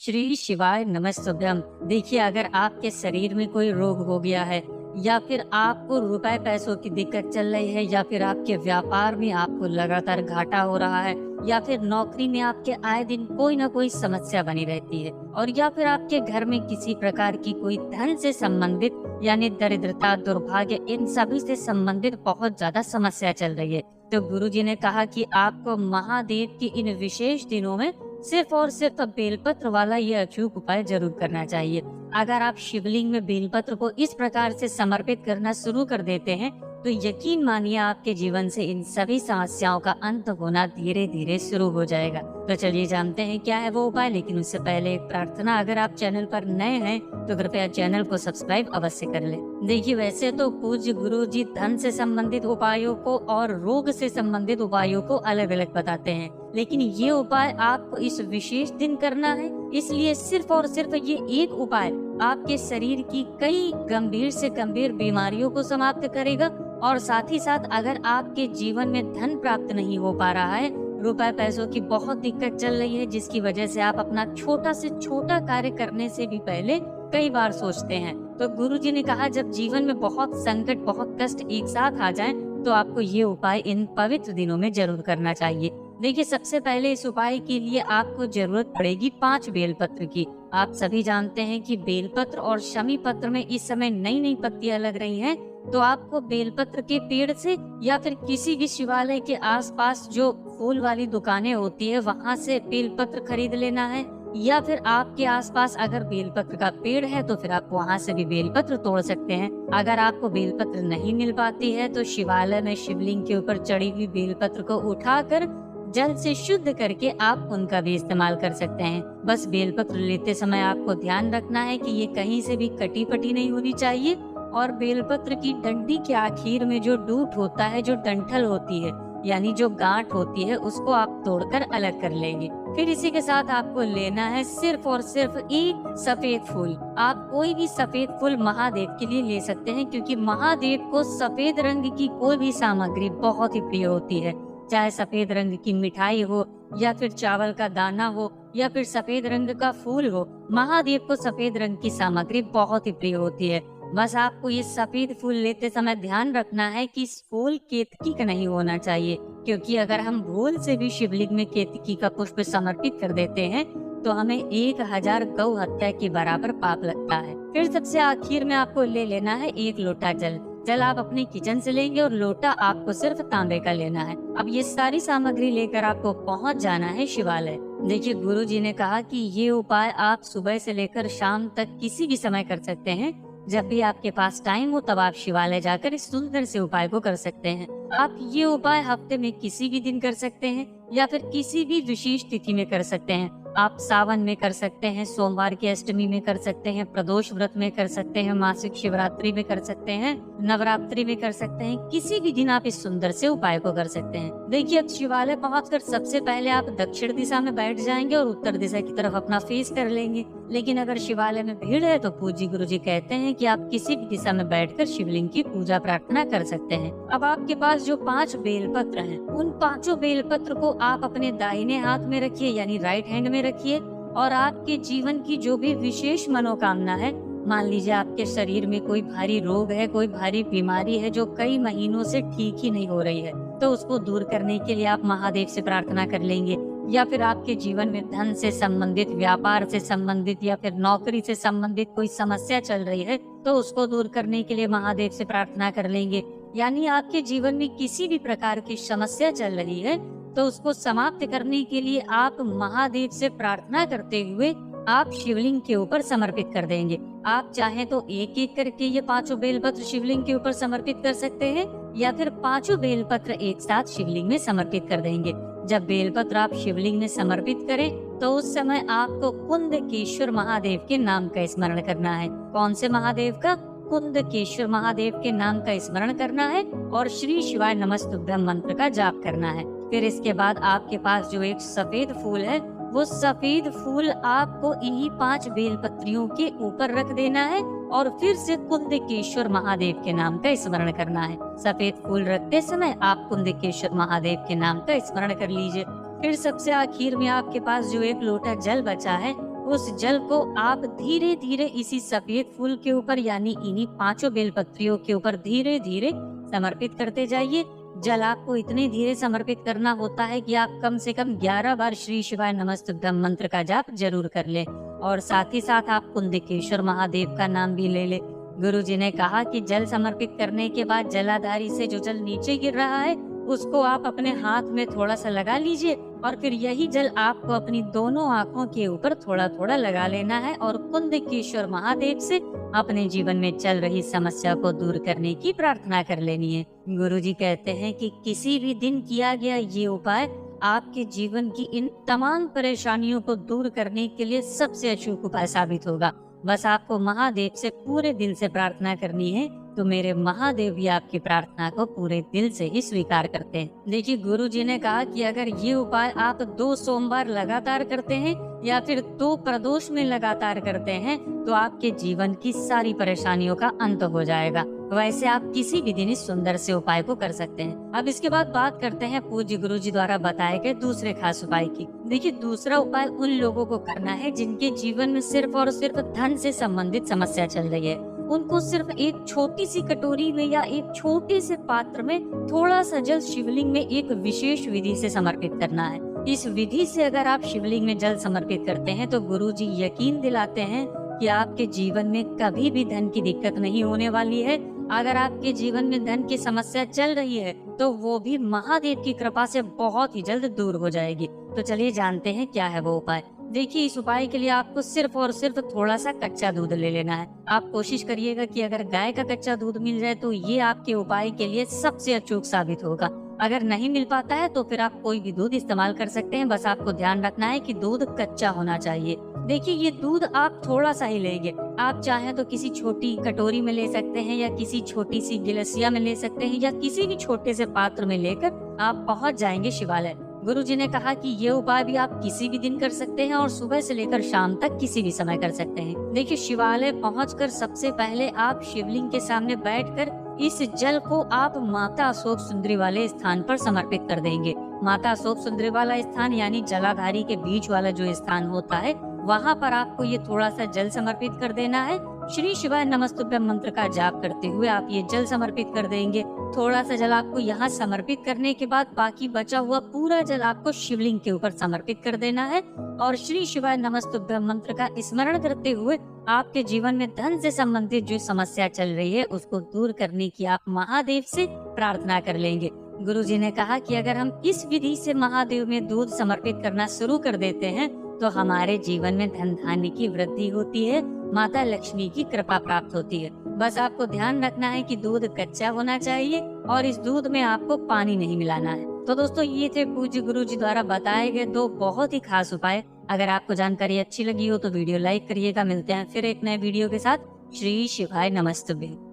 श्री शिवाय नमस्तुभ्यम। देखिए, अगर आपके शरीर में कोई रोग हो गया है या फिर आपको रुपए पैसों की दिक्कत चल रही है या फिर आपके व्यापार में आपको लगातार घाटा हो रहा है या फिर नौकरी में आपके आए दिन कोई ना कोई समस्या बनी रहती है और या फिर आपके घर में किसी प्रकार की कोई धन से संबंधित यानी दरिद्रता, दुर्भाग्य, इन सभी से संबंधित बहुत ज्यादा समस्या चल रही है, तो गुरुजी ने कहा कि आपको महादेव की इन विशेष दिनों में सिर्फ और सिर्फ बेलपत्र वाला ये अचूक उपाय जरूर करना चाहिए। अगर आप शिवलिंग में बेलपत्र को इस प्रकार से समर्पित करना शुरू कर देते हैं तो यकीन मानिए आपके जीवन से इन सभी समस्याओं का अंत होना धीरे धीरे शुरू हो जाएगा। तो चलिए जानते हैं क्या है वो उपाय, लेकिन उससे पहले एक प्रार्थना, अगर आप चैनल पर नए हैं तो कृपया चैनल को सब्सक्राइब अवश्य कर लें। देखिए, वैसे तो पूज्य गुरु जी धन से संबंधित उपायों को और रोग से संबंधित उपायों को अलग अलग बताते हैं, लेकिन ये उपाय आपको इस विशेष दिन करना है, इसलिए सिर्फ और सिर्फ ये एक उपाय आपके शरीर की कई गंभीर से गंभीर बीमारियों को समाप्त करेगा और साथ ही साथ अगर आपके जीवन में धन प्राप्त नहीं हो पा रहा है, रुपए पैसों की बहुत दिक्कत चल रही है जिसकी वजह से आप अपना छोटा से छोटा कार्य करने से भी पहले कई बार सोचते हैं, तो गुरुजी ने कहा जब जीवन में बहुत संकट, बहुत कष्ट एक साथ आ जाएं, तो आपको ये उपाय इन पवित्र दिनों में जरूर करना चाहिए। देखिए, सबसे पहले इस उपाय के लिए आपको जरूरत पड़ेगी 5 बेलपत्र की। आप सभी जानते हैं कि बेलपत्र और शमी पत्र में इस समय नई नई पत्तियां लग रही हैं, तो आपको बेलपत्र के पेड़ से या फिर किसी भी शिवालय के आसपास जो फूल वाली दुकानें होती है वहां से बेलपत्र खरीद लेना है, या फिर आपके आसपास अगर बेलपत्र का पेड़ है तो फिर आप वहां से भी बेलपत्र तोड़ सकते हैं। अगर आपको बेलपत्र नहीं मिल पाती है तो शिवालय में शिवलिंग के ऊपर चढ़ी हुई बेलपत्र को उठाकर जल से शुद्ध करके आप उनका भी इस्तेमाल कर सकते हैं। बस बेलपत्र लेते समय आपको ध्यान रखना है कि ये कहीं से भी कटी पटी नहीं होनी चाहिए और बेलपत्र की डंडी के आखिर में जो डूट होता है, जो डंठल होती है यानी जो गांठ होती है, उसको आप तोड़कर अलग कर लेंगे। फिर इसी के साथ आपको लेना है सिर्फ और सिर्फ एक सफेद फूल। आप कोई भी सफेद फूल महादेव के लिए ले सकते हैं, क्योंकि महादेव को सफेद रंग की कोई भी सामग्री बहुत ही प्रिय होती है, चाहे सफेद रंग की मिठाई हो या फिर चावल का दाना हो या फिर सफेद रंग का फूल हो, महादेव को सफेद रंग की सामग्री बहुत ही प्रिय होती है। बस आपको ये सफेद फूल लेते समय ध्यान रखना है कि इस फूल केतकी का नहीं होना चाहिए, क्योंकि अगर हम भूल से भी शिवलिंग में केतकी का पुष्प समर्पित कर देते हैं तो हमें 1000 गौ हत्या के बराबर पाप लगता है। फिर सबसे आखिर में आपको ले लेना है 1 लोटा जल। जल आप अपने किचन से लेंगे और लोटा आपको सिर्फ तांबे का लेना है। अब ये सारी सामग्री लेकर आपको पहुंच जाना है शिवालय। देखिए, गुरुजी ने कहा कि ये उपाय आप सुबह से लेकर शाम तक किसी भी समय कर सकते हैं। जब भी आपके पास टाइम हो तब आप शिवालय जाकर इस सुंदर से उपाय को कर सकते हैं। आप ये उपाय हफ्ते में किसी भी दिन कर सकते हैं या फिर किसी भी विशेष तिथि में कर सकते हैं। आप सावन में कर सकते हैं, सोमवार की अष्टमी में कर सकते हैं, प्रदोष व्रत में कर सकते हैं, मासिक शिवरात्रि में कर सकते हैं, नवरात्रि में कर सकते हैं, किसी भी दिन आप इस सुंदर से उपाय को कर सकते हैं। देखिए, अब शिवालय पहुंचकर सबसे पहले आप दक्षिण दिशा में बैठ जाएंगे और उत्तर दिशा की तरफ अपना फेस कर लेंगे। लेकिन अगर शिवालय में भीड़ है तो पूज्य गुरुजी कहते हैं कि आप किसी भी दिशा में बैठकर शिवलिंग की पूजा प्रार्थना कर सकते हैं। अब आपके पास जो 5 बेलपत्र हैं, उन 5 बेलपत्र को आप अपने दाहिने हाथ में रखिए यानी राइट हैंड में रखिए और आपके जीवन की जो भी विशेष मनोकामना है, मान लीजिए आपके शरीर में कोई भारी रोग है, कोई भारी बीमारी है जो कई महीनों से ठीक ही नहीं हो रही है, तो उसको दूर करने के लिए आप महादेव से प्रार्थना कर लेंगे। या फिर आपके जीवन में धन से संबंधित, व्यापार से संबंधित या फिर नौकरी से संबंधित कोई समस्या चल रही है तो उसको दूर करने के लिए महादेव से प्रार्थना कर लेंगे। यानी आपके जीवन में किसी भी प्रकार की समस्या चल रही है तो उसको समाप्त करने के लिए आप महादेव से प्रार्थना करते हुए आप शिवलिंग के ऊपर समर्पित कर देंगे। आप चाहें तो एक एक करके ये 5 बेलपत्र शिवलिंग के ऊपर समर्पित कर सकते हैं या फिर 5 बेलपत्र एक साथ शिवलिंग में समर्पित कर देंगे। जब बेलपत्र आप शिवलिंग में समर्पित करें तो उस समय आपको कुंदकेश्वर महादेव के नाम का स्मरण करना है। कौन से महादेव का? कुंदकेश्वर महादेव के नाम का स्मरण करना है और श्री शिवाय नमस्तुभ्यम मंत्र का जाप करना है। फिर इसके बाद आपके पास जो एक सफेद फूल है, वो सफेद फूल आपको इन्हीं 5 बेलपत्रियों के ऊपर रख देना है और फिर से कुंदकेश्वर महादेव के नाम का स्मरण करना है। सफेद फूल रखते समय आप कुंदकेश्वर महादेव के नाम का स्मरण कर लीजिए। फिर सबसे आखिर में आपके पास जो 1 लोटा जल बचा है, उस जल को आप धीरे धीरे इसी सफेद फूल के ऊपर यानी इन्हीं 5 बेलपत्रियों के ऊपर धीरे धीरे समर्पित करते जाइए। जल आपको इतने धीरे समर्पित करना होता है कि आप कम से कम 11 बार श्री शिवाय नमस्तुभ्यं मंत्र का जाप जरूर कर ले, और साथ ही साथ आप कुंदकेश्वर महादेव का नाम भी ले ले। गुरु जी ने कहा कि जल समर्पित करने के बाद जलाधारी से जो जल नीचे गिर रहा है उसको आप अपने हाथ में थोड़ा सा लगा लीजिए, और फिर यही जल आपको अपनी दोनों आंखों के ऊपर थोड़ा थोड़ा लगा लेना है और कुंदकेश्वर महादेव से अपने जीवन में चल रही समस्या को दूर करने की प्रार्थना कर लेनी है। गुरु जी कहते हैं कि किसी भी दिन किया गया ये उपाय आपके जीवन की इन तमाम परेशानियों को दूर करने के लिए सबसे अचूक उपाय साबित होगा। बस आपको महादेव से पूरे दिल से प्रार्थना करनी है, तो मेरे महादेव भी आपकी प्रार्थना को पूरे दिल से ही स्वीकार करते हैं। देखिए, गुरु जी ने कहा कि अगर ये उपाय आप 2 सोमवार लगातार करते हैं या फिर 2 प्रदोष में लगातार करते हैं तो आपके जीवन की सारी परेशानियों का अंत हो जाएगा। वैसे आप किसी भी दिन इस सुंदर से उपाय को कर सकते हैं। अब इसके बाद बात करते हैं पूज्य गुरु जी द्वारा बताए गए दूसरे खास उपाय की। देखिए, दूसरा उपाय उन लोगों को करना है जिनके जीवन में सिर्फ और सिर्फ धन से संबंधित समस्या चल रही है। उनको सिर्फ एक छोटी सी कटोरी में या एक छोटे से पात्र में थोड़ा सा जल शिवलिंग में एक विशेष विधि से समर्पित करना है। इस विधि से अगर आप शिवलिंग में जल समर्पित करते हैं तो गुरु जी यकीन दिलाते हैं कि आपके जीवन में कभी भी धन की दिक्कत नहीं होने वाली है। अगर आपके जीवन में धन की समस्या चल रही है तो वो भी महादेव की कृपा से बहुत ही जल्द दूर हो जाएगी। तो चलिए जानते हैं क्या है वो उपाय। देखिए, इस उपाय के लिए आपको सिर्फ और सिर्फ थोड़ा सा कच्चा दूध ले लेना है। आप कोशिश करिएगा कि अगर गाय का कच्चा दूध मिल जाए तो ये आपके उपाय के लिए सबसे अचूक साबित होगा। अगर नहीं मिल पाता है तो फिर आप कोई भी दूध इस्तेमाल कर सकते हैं। बस आपको ध्यान रखना है कि दूध कच्चा होना चाहिए। देखिए, ये दूध आप थोड़ा सा ही लेंगे। आप चाहे तो किसी छोटी कटोरी में ले सकते हैं या किसी छोटी सी गिलसिया में ले सकते हैं या किसी भी छोटे से पात्र में लेकर आप पहुंच जाएंगे शिवालय। गुरु जी ने कहा कि ये उपाय भी आप किसी भी दिन कर सकते हैं और सुबह से लेकर शाम तक किसी भी समय कर सकते हैं। देखिए, शिवालय पहुंचकर सबसे पहले आप शिवलिंग के सामने बैठकर इस जल को आप माता अशोक सुंदरी वाले स्थान पर समर्पित कर देंगे। माता अशोक सुंदरी वाला स्थान यानी जलाधारी के बीच वाला जो स्थान होता है, वहाँ पर आपको ये थोड़ा सा जल समर्पित कर देना है। श्री शिवाय नमस्तुभ्यं मंत्र का जाप करते हुए आप ये जल समर्पित कर देंगे। थोड़ा सा जल आपको यहाँ समर्पित करने के बाद बाकी बचा हुआ पूरा जल आपको शिवलिंग के ऊपर समर्पित कर देना है और श्री शिवाय नमस्तुभ्यं मंत्र का स्मरण करते हुए आपके जीवन में धन से संबंधित जो समस्या चल रही है उसको दूर करने की आप महादेव से प्रार्थना कर लेंगे। गुरु जी ने कहा कि अगर हम इस विधि से महादेव में दूध समर्पित करना शुरू कर देते हैं तो हमारे जीवन में धन धान्य की वृद्धि होती है, माता लक्ष्मी की कृपा प्राप्त होती है। बस आपको ध्यान रखना है कि दूध कच्चा होना चाहिए और इस दूध में आपको पानी नहीं मिलाना है। तो दोस्तों, ये थे पूज्य गुरु जी द्वारा बताए गए 2 बहुत ही खास उपाय। अगर आपको जानकारी अच्छी लगी हो तो वीडियो लाइक करिएगा। मिलते हैं फिर एक नए वीडियो के साथ। श्री शिवाय नमस्तुभ्यं।